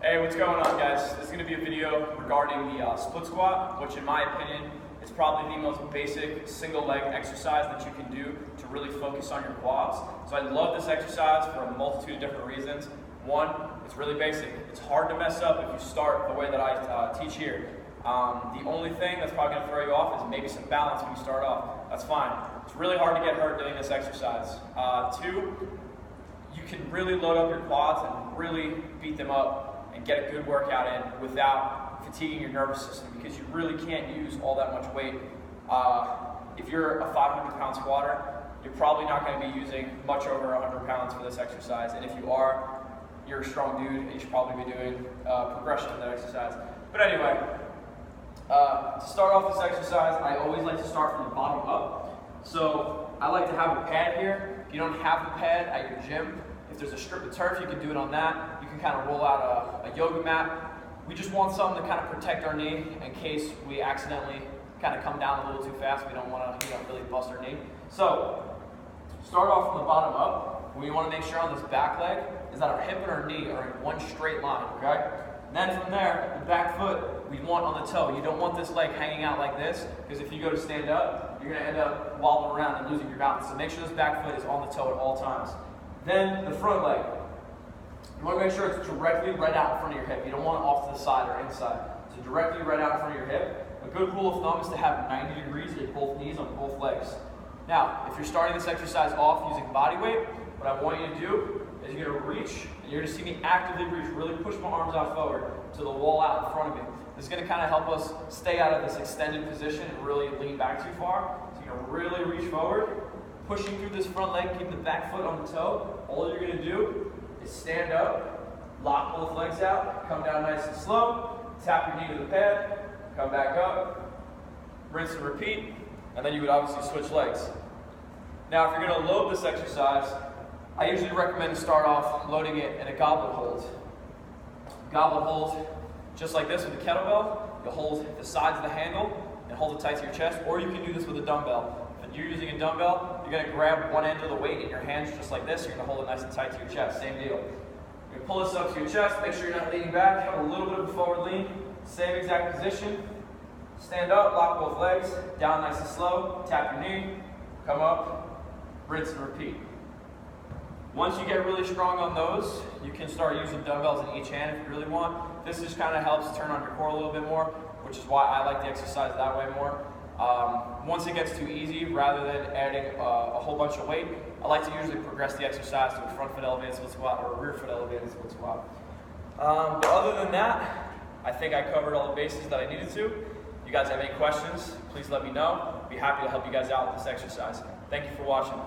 Hey, what's going on, guys? This is going to be a video regarding the split squat, which in my opinion is probably the most basic single leg exercise that you can do to really focus on your quads. So I love this exercise for a multitude of different reasons. One, it's really basic. It's hard to mess up if you start the way that I teach here. The only thing that's probably going to throw you off is maybe some balance when you start off. That's fine. It's really hard to get hurt doing this exercise. Two, you can really load up your quads and really beat them up and get a good workout in without fatiguing your nervous system, because you really can't use all that much weight. If you're a 500-pound squatter, you're probably not going to be using much over 100 pounds for this exercise, and if you are, you're a strong dude and you should probably be doing progression in that exercise. But anyway, to start off this exercise, I always like to start from the bottom up. So I like to have a pad here. If you don't have the pad at your gym, if there's a strip of turf, you can do it on that. You can kind of roll out a yoga mat. We just want something to kind of protect our knee in case we accidentally kind of come down a little too fast. We don't want to really bust our knee. So start off from the bottom up. We want to make sure on this back leg is that our hip and our knee are in one straight line, okay? Then from there, the back foot, we want on the toe. You don't want this leg hanging out like this, because if you go to stand up, you're going to end up wobbling around and losing your balance. So make sure this back foot is on the toe at all times. Then the front leg. You want to make sure it's directly right out in front of your hip. You don't want it off to the side or inside. So directly right out in front of your hip. A good rule of thumb is to have 90 degrees at both knees on both legs. Now, if you're starting this exercise off using body weight, what I want you to do is you're going to reach, and you're going to see me actively reach, really push my arms out forward to the wall out in front of me. This is going to kind of help us stay out of this extended position and really lean back too far. So you're going to really reach forward, pushing through this front leg, keep the back foot on the toe. All you're going to do is stand up, lock both legs out, come down nice and slow, tap your knee to the pad, come back up, rinse and repeat, and then you would obviously switch legs. Now, if you're going to load this exercise, I usually recommend to start off loading it in a goblet hold. Goblet hold, just like this with a kettlebell. You'll hold the sides of the handle and hold it tight to your chest, or you can do this with a dumbbell. If you're using a dumbbell, you're going to grab one end of the weight in your hands just like this. You're going to hold it nice and tight to your chest. Same deal. You're going to pull this up to your chest. Make sure you're not leaning back. Have a little bit of a forward lean. Same exact position. Stand up, lock both legs. Down nice and slow. Tap your knee. Come up. Rinse and repeat. Once you get really strong on those, you can start using dumbbells in each hand if you really want. This just kind of helps turn on your core a little bit more, which is why I like the exercise that way more. Once it gets too easy, rather than adding a whole bunch of weight, I like to usually progress the exercise to a front foot elevated split squat or a rear foot elevated split squat. But other than that, I think I covered all the bases that I needed to. If you guys have any questions, please let me know. I'd be happy to help you guys out with this exercise. Thank you for watching.